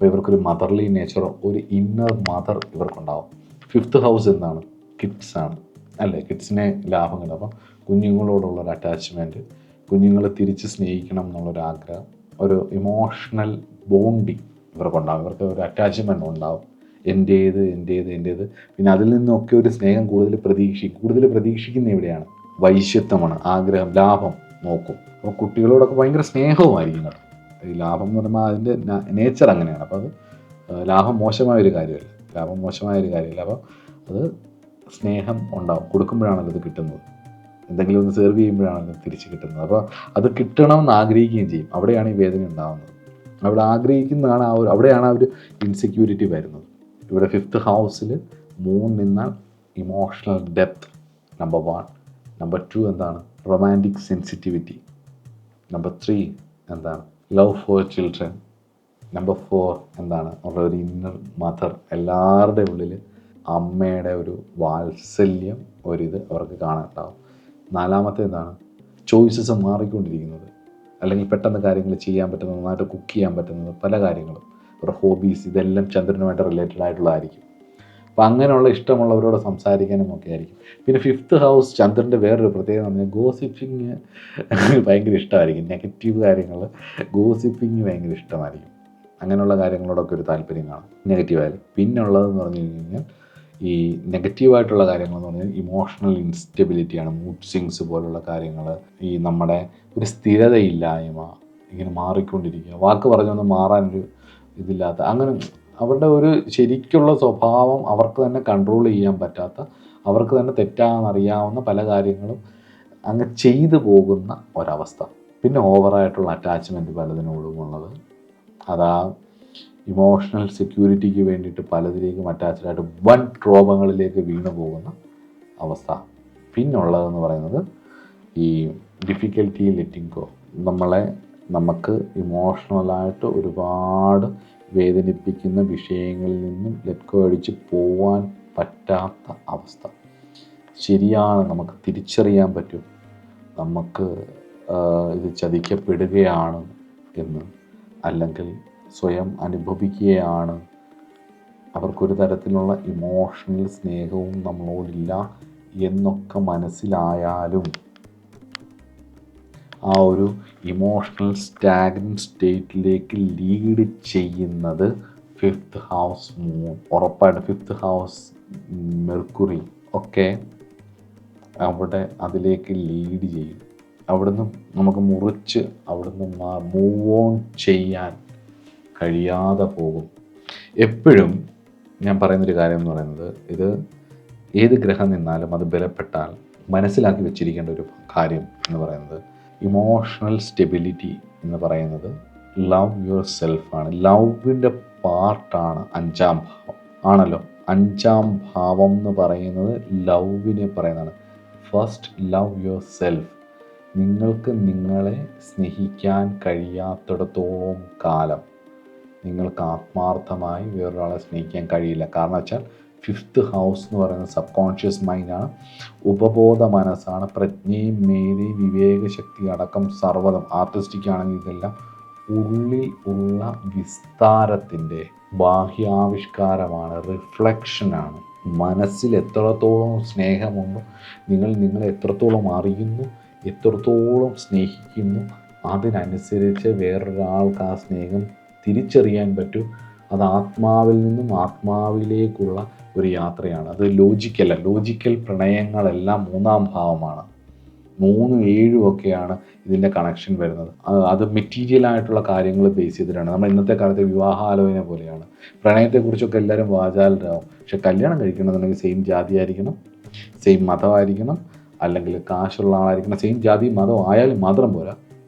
അപ്പോൾ ഇവർക്കൊരു മദർലി നേച്ചർ, ഒരു ഇന്നർ മദർ ഇവർക്കുണ്ടാവും. 5th ഹൗസ് എന്താണ്? കിഡ്സാണ് അല്ലേ? കിഡ്സിനെ ലാഭം കിട്ടും. അപ്പം കുഞ്ഞുങ്ങളോടുള്ളൊരു അറ്റാച്ച്മെൻറ്റ്, കുഞ്ഞുങ്ങളെ തിരിച്ച് സ്നേഹിക്കണം എന്നുള്ളൊരാഗ്രഹം, ഒരു ഇമോഷണൽ ബോണ്ടിങ് ഇവർക്കുണ്ടാകും. ഇവർക്ക് ഒരു അറ്റാച്ച്മെൻറ്റ് ഉണ്ടാവും. എൻ്റേത്. പിന്നെ അതിൽ നിന്നൊക്കെ ഒരു സ്നേഹം കൂടുതൽ പ്രതീക്ഷിക്കുന്ന എവിടെയാണ്? വൈശ്യത്വമാണ്, ആഗ്രഹം, ലാഭം നോക്കും. അപ്പോൾ കുട്ടികളോടൊക്കെ ഭയങ്കര സ്നേഹവുമായിരിക്കും കേട്ടോ. ഈ ലാഭം എന്ന് പറയുമ്പോൾ അതിൻ്റെ നേച്ചർ അങ്ങനെയാണ്. അപ്പോൾ അത് ലാഭം മോശമായൊരു കാര്യമല്ല. അപ്പോൾ അത് സ്നേഹം ഉണ്ടാവും. കൊടുക്കുമ്പോഴാണല്ലോ അത് കിട്ടുന്നത്. എന്തെങ്കിലും ഒന്ന് സെർവ് ചെയ്യുമ്പോഴാണല്ലോ തിരിച്ച് കിട്ടുന്നത്. അപ്പോൾ അത് കിട്ടണമെന്ന് ആഗ്രഹിക്കുകയും ചെയ്യും. അവിടെയാണ് ഈ വേദന ഉണ്ടാകുന്നത്. അവിടെ ആഗ്രഹിക്കുന്നതാണ് അവിടെയാണ് ആ ഒരു ഇൻസെക്യൂരിറ്റി വരുന്നത്. ഇവിടെ 5th ഹൗസിൽ മൂൺ നിന്നാൽ ഇമോഷണൽ ഡെപ്ത് നമ്പർ 1. നമ്പർ 2 എന്താണ്? Romantic sensitivity. നമ്പർ 3 എന്താണ്? Love for children. നമ്പർ 4 എന്താണ്? അവരുടെ ഒരു ഇന്നർ മദർ. എല്ലാവരുടെ ഉള്ളിൽ അമ്മയുടെ ഒരു വാത്സല്യം, ഒരിത് അവർക്ക് കാണാനുണ്ടാവും. 4മത്തെ എന്താണ്? ചോയ്സസ് മാറിക്കൊണ്ടിരിക്കുന്നത്, അല്ലെങ്കിൽ പെട്ടെന്ന് കാര്യങ്ങൾ ചെയ്യാൻ പറ്റുന്നത്, നന്നായിട്ട് കുക്ക് ചെയ്യാൻ പറ്റുന്നത്, പല കാര്യങ്ങളും, അവരുടെ ഹോബീസ്, ഇതെല്ലാം ചന്ദ്രനുമായിട്ട് റിലേറ്റഡ് ആയിട്ടുള്ളതായിരിക്കും. അപ്പോൾ അങ്ങനെയുള്ള ഇഷ്ടമുള്ളവരോട് സംസാരിക്കാനും ഒക്കെ ആയിരിക്കും. പിന്നെ 5th ഹൗസ് ചന്ദ്രൻ്റെ വേറൊരു പ്രത്യേകത എന്ന് പറഞ്ഞാൽ ഗോസിപ്പിങ് ഭയങ്കര ഇഷ്ടമായിരിക്കും. നെഗറ്റീവ് കാര്യങ്ങൾ, ഗോസിപ്പിങ് ഭയങ്കര ഇഷ്ടമായിരിക്കും. അങ്ങനെയുള്ള കാര്യങ്ങളോടൊക്കെ ഒരു താല്പര്യം കാണും നെഗറ്റീവായാലും. പിന്നെ ഉള്ളതെന്ന് പറഞ്ഞു കഴിഞ്ഞാൽ ഈ നെഗറ്റീവായിട്ടുള്ള കാര്യങ്ങളെന്ന് പറഞ്ഞാൽ ഇമോഷണൽ ഇൻസ്റ്റെബിലിറ്റിയാണ്. മൂഡ് സ്വിങ്സ് പോലുള്ള കാര്യങ്ങൾ, ഈ നമ്മുടെ ഒരു സ്ഥിരതയില്ലായ്മ, ഇങ്ങനെ മാറിക്കൊണ്ടിരിക്കുക, വാക്ക് പറഞ്ഞൊന്ന് മാറാനൊരു ഇതില്ലാത്ത, അങ്ങനെ അവരുടെ ഒരു ശരിക്കുള്ള സ്വഭാവം അവർക്ക് തന്നെ കൺട്രോൾ ചെയ്യാൻ പറ്റാത്ത, അവർക്ക് തന്നെ തെറ്റാണെന്നറിയാവുന്ന പല കാര്യങ്ങളും അങ്ങ് ചെയ്തു പോകുന്ന ഒരവസ്ഥ. പിന്നെ ഓവറായിട്ടുള്ള അറ്റാച്ച്മെൻറ്റ് പലതിനോടും ഉള്ളത്, അതാ ഇമോഷണൽ സെക്യൂരിറ്റിക്ക് വേണ്ടിയിട്ട് പലതിലേക്കും അറ്റാച്ച്ഡായിട്ട് വൻ ക്ഷോഭങ്ങളിലേക്ക് വീണു പോകുന്ന അവസ്ഥ. പിന്നുള്ളതെന്ന് പറയുന്നത് ഈ ഡിഫിക്കൽറ്റി ലെറ്റിംഗ് ഗോ. നമുക്ക് ഇമോഷണലായിട്ട് ഒരുപാട് വേദനിപ്പിക്കുന്ന വിഷയങ്ങളിൽ നിന്നും ലെറ്റ് ഗോ അടിച്ച് പോവാൻ പറ്റാത്ത അവസ്ഥ. ശരിയാണ്, നമുക്ക് തിരിച്ചറിയാൻ പറ്റും നമുക്ക് ഇത് ചതിക്കപ്പെടുകയാണ് എന്ന്, അല്ലെങ്കിൽ സ്വയം അനുഭവിക്കുകയാണ്, അവർക്കൊരു തരത്തിലുള്ള ഇമോഷണൽ സ്നേഹവും നമ്മളോടില്ല എന്നൊക്കെ മനസ്സിലായാലും ആ ഒരു ഇമോഷണൽ സ്റ്റാഗ്നന്റ് സ്റ്റേറ്റിലേക്ക് ലീഡ് ചെയ്യുന്നത് 5th ഹൗസ് മൂൺ ഉറപ്പായിട്ട്. 5th ഹൗസ് മെർക്കുറി ഒക്കെ അവിടെ അതിലേക്ക് ലീഡ് ചെയ്യും. അവിടുന്ന് നമുക്ക് മുറിച്ച് അവിടുന്ന് മൂവ് ഓൺ ചെയ്യാൻ കഴിയാതെ പോകും. എപ്പോഴും ഞാൻ പറയുന്നൊരു കാര്യം എന്ന് പറയുന്നത്, ഇത് ഏത് ഗ്രഹം നിന്നാലും അത് ബലപ്പെട്ടാൽ മനസ്സിലാക്കി വെച്ചിരിക്കേണ്ട ഒരു കാര്യം എന്ന് പറയുന്നത്, ഇമോഷണൽ സ്റ്റെബിലിറ്റി എന്ന് പറയുന്നത് ലവ് യുവർ സെൽഫാണ്. ലവിൻ്റെ പാർട്ടാണ് 5ാം ഭാവം ആണല്ലോ. 5ാം ഭാവം എന്ന് പറയുന്നത് ലവിനെ പറയുന്നതാണ്. First love your self. നിങ്ങൾക്ക് നിങ്ങളെ സ്നേഹിക്കാൻ കഴിയാത്തിടത്തോളം കാലം നിങ്ങൾക്ക് ആത്മാർത്ഥമായി വേറൊരാളെ സ്നേഹിക്കാൻ കഴിയില്ല. കാരണം വെച്ചാൽ 5th ഹൗസ് എന്ന് പറയുന്നത് സബ് കോൺഷ്യസ് മൈൻഡാണ്, ഉപബോധ മനസ്സാണ്, പ്രജ്ഞയും മേധയും വിവേകശക്തി അടക്കം സർവ്വതും. ആർട്ടിസ്റ്റിക് ആണെങ്കിൽ ഇതെല്ലാം ഉള്ളിൽ ഉള്ള വിസ്താരത്തിൻ്റെ ബാഹ്യാവിഷ്കാരമാണ്, റിഫ്ലക്ഷനാണ്. മനസ്സിൽ എത്രത്തോളം സ്നേഹമുണ്ടോ, നിങ്ങളെ എത്രത്തോളം അറിയുന്നു, എത്രത്തോളം സ്നേഹിക്കുന്നു, അതിനനുസരിച്ച് വേറൊരാൾക്ക് ആ സ്നേഹം തിരിച്ചറിയാൻ പറ്റും. അത് ആത്മാവിൽ നിന്നും ആത്മാവിലേക്കുള്ള ഒരു യാത്രയാണ്. അത് ലോജിക്കല്ല. ലോജിക്കൽ പ്രണയങ്ങളെല്ലാം 3ാം ഭാവമാണ്. 3, 7 ഒക്കെയാണ് ഇതിൻ്റെ കണക്ഷൻ വരുന്നത്. അത് മെറ്റീരിയലായിട്ടുള്ള കാര്യങ്ങൾ ബേസ് ചെയ്തിട്ടാണ്. നമ്മൾ ഇന്നത്തെ കാലത്തെ വിവാഹാലോചന പോലെയാണ്. പ്രണയത്തെക്കുറിച്ചൊക്കെ എല്ലാവരും വാചാലരാകും. പക്ഷെ കല്യാണം കഴിക്കണമെന്നുണ്ടെങ്കിൽ സെയിം ജാതി ആയിരിക്കണം, സെയിം മതമായിരിക്കണം, അല്ലെങ്കിൽ കാശുള്ള ആളായിരിക്കണം. സെയിം ജാതി മതം ആയാലും മാത്രം പോരാ.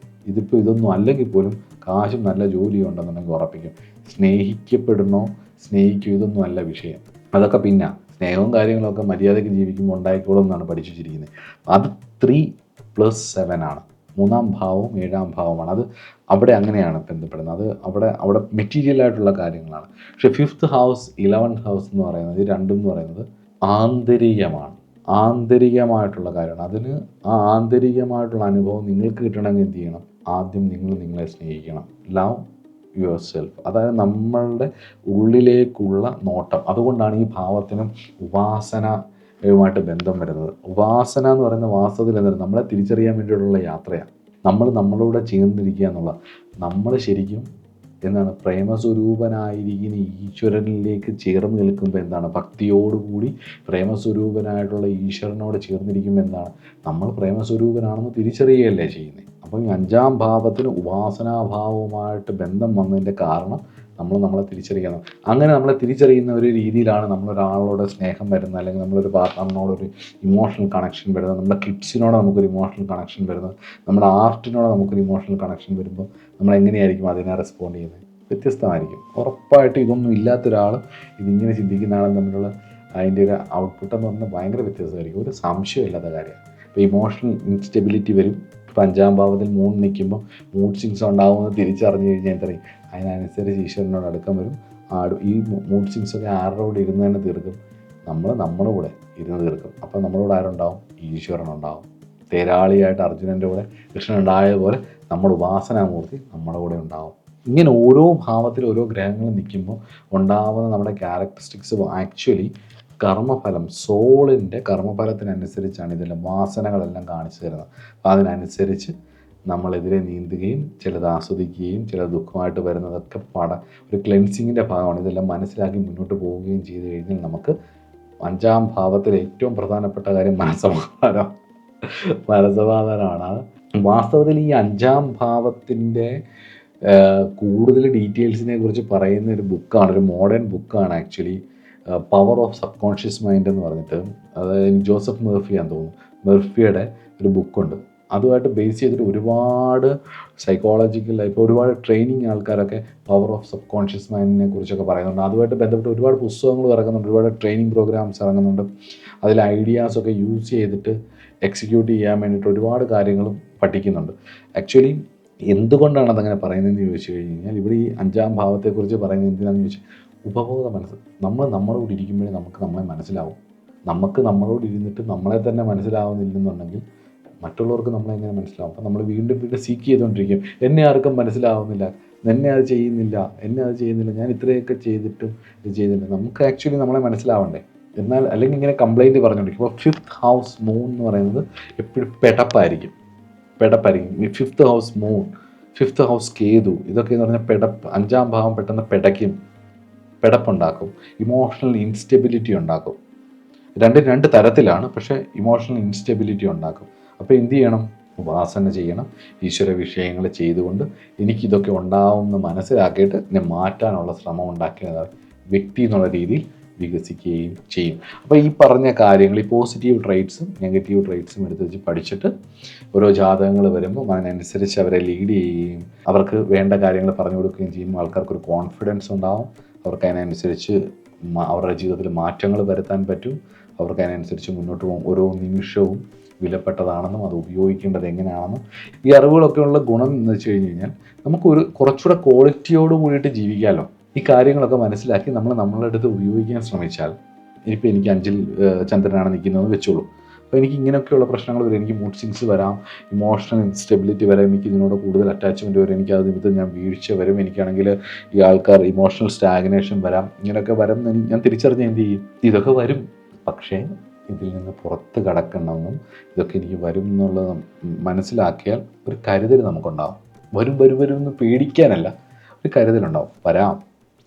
ഇതിപ്പോൾ ഇതൊന്നും അല്ലെങ്കിൽ പോലും കാശും നല്ല ജോലിയും ഉണ്ടെന്നുണ്ടെങ്കിൽ ഉറപ്പിക്കും. സ്നേഹിക്കപ്പെടണോ സ്നേഹിക്കും, ഇതൊന്നും അല്ല വിഷയം. അതൊക്കെ പിന്നെ സ്നേഹവും കാര്യങ്ങളൊക്കെ മര്യാദയ്ക്ക് ജീവിക്കുമ്പോൾ ഉണ്ടായിക്കോളും എന്നാണ് പഠിച്ചു വെച്ചിരിക്കുന്നത്. അത് 3+7 ആണ്. 3ാം ഭാവവും 7ാം ഭാവമാണ്. അത് അവിടെ അങ്ങനെയാണ് ബന്ധപ്പെടുന്നത്. അത് അവിടെ മെറ്റീരിയലായിട്ടുള്ള കാര്യങ്ങളാണ്. പക്ഷേ 5th ഹൗസ് 11th ഹൗസ് എന്ന് പറയുന്നത്, ഈ രണ്ടും എന്ന് പറയുന്നത് ആന്തരികമാണ്. ആന്തരികമായിട്ടുള്ള കാര്യമാണ്. അതിന് ആ ആന്തരികമായിട്ടുള്ള അനുഭവം നിങ്ങൾക്ക് കിട്ടണമെങ്കിൽ എന്ത് ചെയ്യണം? ആദ്യം നിങ്ങൾ നിങ്ങളെ സ്നേഹിക്കണം. ലവ് യുവർ സെൽഫ്, അതായത് നമ്മളുടെ ഉള്ളിലേക്കുള്ള നോട്ടം. അതുകൊണ്ടാണ് ഈ ഭാവത്തിനും ഉപാസനയുമായിട്ട് ബന്ധം വരുന്നത്. ഉപാസന എന്ന് പറയുന്ന വാസ്തവത്തിൽ എന്താണ്, നമ്മളെ തിരിച്ചറിയാൻ വേണ്ടിയിട്ടുള്ള യാത്രയാണ്. നമ്മൾ നമ്മളോട് ചേർന്നിരിക്കുക എന്നുള്ള, നമ്മൾ ശരിക്കും എന്താണ് പ്രേമസ്വരൂപനായിരിക്കുന്ന ഈശ്വരനിലേക്ക് ചേർന്ന് നിൽക്കുമ്പോൾ എന്താണ്, ഭക്തിയോടുകൂടി പ്രേമസ്വരൂപനായിട്ടുള്ള ഈശ്വരനോട് ചേർന്നിരിക്കുമ്പോൾ എന്താണ്, നമ്മൾ പ്രേമസ്വരൂപനാണെന്ന് തിരിച്ചറിയുകയല്ലേ ചെയ്യുന്നത്. അപ്പോൾ ഈ 5-ാം ഭാവത്തിന് ഉപാസനാഭാവവുമായിട്ട് ബന്ധം വന്നതിൻ്റെ കാരണം നമ്മളെ തിരിച്ചറിയണം. അങ്ങനെ നമ്മളെ തിരിച്ചറിയുന്ന ഒരു രീതിയിലാണ് നമ്മളൊരാളോട് സ്നേഹം വരുന്നത്, അല്ലെങ്കിൽ നമ്മളൊരു പാർട്ട്ണറിനോടൊരു ഇമോഷണൽ കണക്ഷൻ വരുന്നത്, നമ്മുടെ കിഡ്സിനോട് നമുക്കൊരു ഇമോഷണൽ കണക്ഷൻ വരുന്നത്, നമ്മുടെ ആർട്ടിനോട് നമുക്കൊരു ഇമോഷണൽ കണക്ഷൻ വരുമ്പോൾ നമ്മളെങ്ങനെയായിരിക്കും അതിനെ റെസ്പോണ്ട് ചെയ്യുന്നത്? വ്യത്യസ്തമായിരിക്കും. ഉറപ്പായിട്ടും ഇതൊന്നും ഇല്ലാത്തൊരാൾ ഇതിങ്ങനെ ചിന്തിക്കുന്ന ആളും തമ്മിലുള്ള അതിൻ്റെ ഒരു ഔട്ട്പുട്ട് എന്ന് പറഞ്ഞാൽ ഭയങ്കര വ്യത്യാസമായിരിക്കും. ഒരു സംശയമില്ലാത്ത കാര്യമാണ്. ഇപ്പോൾ ഇമോഷണൽ ഇൻസ്റ്റെബിലിറ്റി വരും. ഇപ്പോൾ 5-ാം ഭാവത്തിൽ മൂഡ് നിൽക്കുമ്പോൾ മൂഡ് സ്വിങ്സ് ഉണ്ടാകുമെന്ന് തിരിച്ചറിഞ്ഞു കഴിഞ്ഞാൽ എന്തറിയും, അതിനനുസരിച്ച് ഈശ്വരനോട് അടുക്കം വരും. ഈ മൂഡ് സ്വിങ്സൊക്കെ ആരുടെ കൂടെ ഇരുന്ന് തന്നെ തീർക്കും, നമ്മുടെ കൂടെ ഇരുന്ന് തീർക്കും. അപ്പോൾ നമ്മളോട് ആരുണ്ടാവും? ഈശ്വരനുണ്ടാവും. തേരാളിയായിട്ട് അർജുനൻ്റെ കൂടെ കൃഷ്ണൻ ഉണ്ടായതുപോലെ നമ്മുടെ ഉപാസനാമൂർത്തി നമ്മുടെ കൂടെ ഉണ്ടാവും. ഇങ്ങനെ ഓരോ ഭാവത്തിൽ ഓരോ ഗ്രഹങ്ങൾ നിൽക്കുമ്പോൾ ഉണ്ടാകുന്ന നമ്മുടെ ക്യാരക്ടറിസ്റ്റിക്സ് ആക്ച്വലി കർമ്മഫലം, സോളിൻ്റെ കർമ്മഫലത്തിനനുസരിച്ചാണ് ഇതിൻ്റെ വാസനകളെല്ലാം കാണിച്ചു തരുന്നത്. അപ്പോൾ അതിനനുസരിച്ച് നമ്മളെതിരെ നീന്തുകയും ചിലത് ആസ്വദിക്കുകയും ചിലത് ദുഃഖമായിട്ട് വരുന്നതൊക്കെ ഒരു ക്ലെൻസിങ്ങിൻ്റെ ഭാഗമാണ്. ഇതെല്ലാം മനസ്സിലാക്കി മുന്നോട്ട് പോവുകയും ചെയ്തു കഴിഞ്ഞാൽ നമുക്ക് 5-ാം ഭാവത്തിലെ ഏറ്റവും പ്രധാനപ്പെട്ട കാര്യം മനസ്സമാധാനമാണ്. വാസ്തവത്തിൽ ഈ 5-ാം ഭാവത്തിൻ്റെ കൂടുതൽ ഡീറ്റെയിൽസിനെ കുറിച്ച് പറയുന്ന ഒരു ബുക്കാണ്, ഒരു മോഡേൺ ബുക്കാണ് actually, power of sub conscious mind എന്ന് പറഞ്ഞിട്ട്. അതായത് ജോസഫ് മെർഫിയാന്ന് തോന്നുന്നു, മെർഫിയുടെ ഒരു ബുക്കുണ്ട്. അതുമായിട്ട് ബേസ് ചെയ്തിട്ട് ഒരുപാട് സൈക്കോളജിക്കൽ ഇപ്പോൾ ഒരുപാട് ട്രെയിനിങ് ആൾക്കാരൊക്കെ പവർ ഓഫ് സബ് കോൺഷ്യസ് മൈൻഡിനെ കുറിച്ചൊക്കെ പറയുന്നുണ്ട്. അതുമായിട്ട് ബന്ധപ്പെട്ട് ഒരുപാട് പുസ്തകങ്ങൾ ഇറങ്ങുന്നുണ്ട്, ഒരുപാട് ട്രെയിനിങ് പ്രോഗ്രാംസ് ഇറങ്ങുന്നുണ്ട്. അതിൽ ഐഡിയാസൊക്കെ യൂസ് ചെയ്തിട്ട് എക്സിക്യൂട്ട് ചെയ്യാൻ വേണ്ടിയിട്ട് ഒരുപാട് കാര്യങ്ങളും പഠിക്കുന്നുണ്ട്. ആക്ച്വലി എന്തുകൊണ്ടാണ് അതങ്ങനെ പറയുന്നതെന്ന് ചോദിച്ചു കഴിഞ്ഞാൽ, ഇവിടെ ഈ 5-ാം ഭാവത്തെക്കുറിച്ച് പറയുന്നത് എന്തിനാണെന്ന് ചോദിച്ചാൽ, ഉപബോധ മനസ്സ്. നമ്മളോട് ഇരിക്കുമ്പോഴേ നമുക്ക് നമ്മളെ മനസ്സിലാവും. നമുക്ക് നമ്മളോട് ഇരുന്നിട്ട് നമ്മളെ തന്നെ മനസ്സിലാവുന്നില്ലെന്നുണ്ടെങ്കിൽ മറ്റുള്ളവർക്ക് നമ്മളെങ്ങനെ മനസ്സിലാവും? അപ്പോൾ നമ്മൾ വീണ്ടും സീക്ക് ചെയ്തുകൊണ്ടിരിക്കും. എന്നെ ആർക്കും മനസ്സിലാവുന്നില്ല, എന്നെ അത് ചെയ്യുന്നില്ല, ഞാൻ ഇത്രയൊക്കെ ചെയ്തിട്ടും ഇത് ചെയ്യുന്നില്ല. നമുക്ക് ആക്ച്വലി നമ്മളെ മനസ്സിലാവണ്ടേ? എന്നാൽ അല്ലെങ്കിൽ ഇങ്ങനെ കംപ്ലൈൻറ്റ് പറഞ്ഞുകൊണ്ടിരിക്കും. ഇപ്പോൾ 5th ഹൗസ് മൂൺ എന്ന് പറയുന്നത് എപ്പോഴും പെടപ്പായിരിക്കും. ഈ 5th house moon, 5th house Ketu, ഇതൊക്കെ എന്ന് പറഞ്ഞാൽ 5-ാം ഭാവം പെട്ടെന്ന് പെടപ്പുണ്ടാക്കും, ഇമോഷണൽ ഇൻസ്റ്റെബിലിറ്റി ഉണ്ടാക്കും. രണ്ട് തരത്തിലാണ്, പക്ഷേ ഇമോഷണൽ ഇൻസ്റ്റെബിലിറ്റി ഉണ്ടാക്കും. അപ്പോൾ എന്ത് ചെയ്യണം? ഉപാസന ചെയ്യണം. ഈശ്വര വിഷയങ്ങൾ ചെയ്തുകൊണ്ട് എനിക്കിതൊക്കെ ഉണ്ടാവുമെന്ന് മനസ്സിലാക്കിയിട്ട് എന്നെ മാറ്റാനുള്ള ശ്രമം ഉണ്ടാക്കിയത് വ്യക്തി എന്നുള്ള രീതിയിൽ വികസിക്കുകയും ചെയ്യും. അപ്പോൾ ഈ പറഞ്ഞ കാര്യങ്ങൾ, ഈ പോസിറ്റീവ് ട്രൈറ്റ്സും നെഗറ്റീവ് ട്രൈറ്റ്സും എടുത്ത് വെച്ച് പഠിച്ചിട്ട് ഓരോ ജാതകങ്ങൾ വരുമ്പോൾ അതിനനുസരിച്ച് അവരെ ലീഡ് ചെയ്യുകയും അവർക്ക് വേണ്ട കാര്യങ്ങൾ പറഞ്ഞു കൊടുക്കുകയും ചെയ്യുമ്പോൾ ആൾക്കാർക്കൊരു കോൺഫിഡൻസ് ഉണ്ടാവും. അവർക്ക് അതിനനുസരിച്ച് അവരുടെ ജീവിതത്തിൽ മാറ്റങ്ങൾ വരുത്താൻ പറ്റും. അവർക്ക് അതിനനുസരിച്ച് മുന്നോട്ട് പോകും. ഓരോ നിമിഷവും വിലപ്പെട്ടതാണെന്നും അത് ഉപയോഗിക്കേണ്ടത് എങ്ങനെയാണെന്നും ഈ അറിവുകളൊക്കെ ഉള്ള ഗുണം എന്ന് വെച്ച് കഴിഞ്ഞാൽ നമുക്കൊരു കുറച്ചുകൂടെ ക്വാളിറ്റിയോട് കൂടിയിട്ട് ജീവിക്കാമല്ലോ. ഈ കാര്യങ്ങളൊക്കെ മനസ്സിലാക്കി നമ്മളുടെ അടുത്ത് ഉപയോഗിക്കാൻ ശ്രമിച്ചാൽ, ഇനിയിപ്പോൾ എനിക്ക് 5-ൽ ചന്ദ്രനാണ് നിൽക്കുന്നതെന്ന് വെച്ചോളൂ. അപ്പോൾ എനിക്ക് ഇങ്ങനെയൊക്കെയുള്ള പ്രശ്നങ്ങൾ വരും. എനിക്ക് മൂഡ് സ്വിങ്സ് വരാം, ഇമോഷണൽ ഇൻസ്റ്റെബിലിറ്റി വരാം, എനിക്ക് ഇതിനോട് കൂടുതൽ അറ്റാച്ച്മെൻറ്റ് വരും, എനിക്ക് അത് നിമിത്തം ഞാൻ വീഴ്ച വരും, എനിക്കാണെങ്കിൽ ഈ ആൾക്കാർ ഇമോഷണൽ സ്റ്റാഗ്നേഷൻ വരാം, ഇങ്ങനെയൊക്കെ വരും എന്ന് ഞാൻ തിരിച്ചറിഞ്ഞ് എന്ത് ചെയ്യും? ഇതൊക്കെ വരും. പക്ഷേ ഇതിൽ നിന്ന് പുറത്ത് കടക്കണമെന്നും ഇതൊക്കെ എനിക്ക് വരും എന്നുള്ളത് മനസ്സിലാക്കിയാൽ ഒരു കരുതൽ നമുക്കുണ്ടാവും. വരും എന്ന് പേടിക്കാനല്ല, ഒരു കരുതലുണ്ടാവും. വരാം,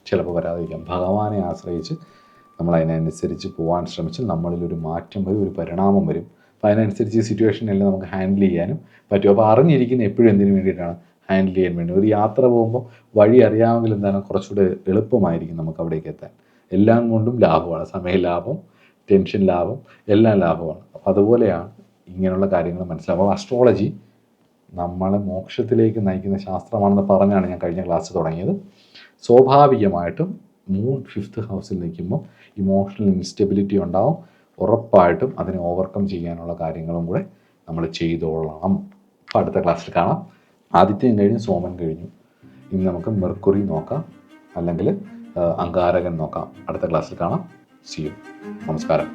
ചിലപ്പോൾ വരാതിരിക്കാം. ഭഗവാനെ ആശ്രയിച്ച് നമ്മൾ അതിനനുസരിച്ച് പോകാൻ ശ്രമിച്ചാൽ നമ്മളിലൊരു മാറ്റം വരും, ഒരു പരിണാമം വരും. അപ്പോൾ അതിനനുസരിച്ച് ഈ സിറ്റുവേഷനെല്ലാം നമുക്ക് ഹാൻഡിൽ ചെയ്യാനും പറ്റും. അപ്പോൾ അറിഞ്ഞിരിക്കുന്ന എപ്പോഴും എന്തിനു വേണ്ടിയിട്ടാണ്? ഹാൻഡിൽ ചെയ്യാൻ വേണ്ടി. ഒരു യാത്ര പോകുമ്പോൾ വഴി അറിയാമെങ്കിൽ എന്താണ് കുറച്ചുകൂടെ എളുപ്പമായിരിക്കും നമുക്ക് അവിടേക്ക് എത്താൻ. എല്ലാം കൊണ്ടും ലാഭമാണ്. സമയ ലാഭം, ടെൻഷൻ ലാഭം, എല്ലാം ലാഭമാണ്. അപ്പോൾ അതുപോലെയാണ് ഇങ്ങനെയുള്ള കാര്യങ്ങൾ മനസ്സിലാവും. അപ്പോൾ അസ്ട്രോളജി നമ്മളെ മോക്ഷത്തിലേക്ക് നയിക്കുന്ന ശാസ്ത്രമാണെന്ന് പറഞ്ഞാണ് ഞാൻ കഴിഞ്ഞ ക്ലാസ് തുടങ്ങിയത്. സ്വാഭാവികമായിട്ടും മൂൺ 5th ഹൗസിൽ നിൽക്കുമ്പോൾ ഇമോഷണൽ ഇൻസ്റ്റെബിലിറ്റി ഉണ്ടാവും. ഉറപ്പായിട്ടും അതിനെ ഓവർകം ചെയ്യാനുള്ള കാര്യങ്ങളും കൂടെ നമ്മൾ ചെയ്തോളണം. അപ്പോൾ അടുത്ത ക്ലാസ്സിൽ കാണാം. ആദിത്യം കഴിഞ്ഞ് സോമൻ കഴിഞ്ഞു. ഇനി നമുക്ക് മെർക്കുറി നോക്കാം, അല്ലെങ്കിൽ അങ്കാരകൻ നോക്കാം. അടുത്ത ക്ലാസ്സിൽ കാണാം. See you. നമസ്കാരം.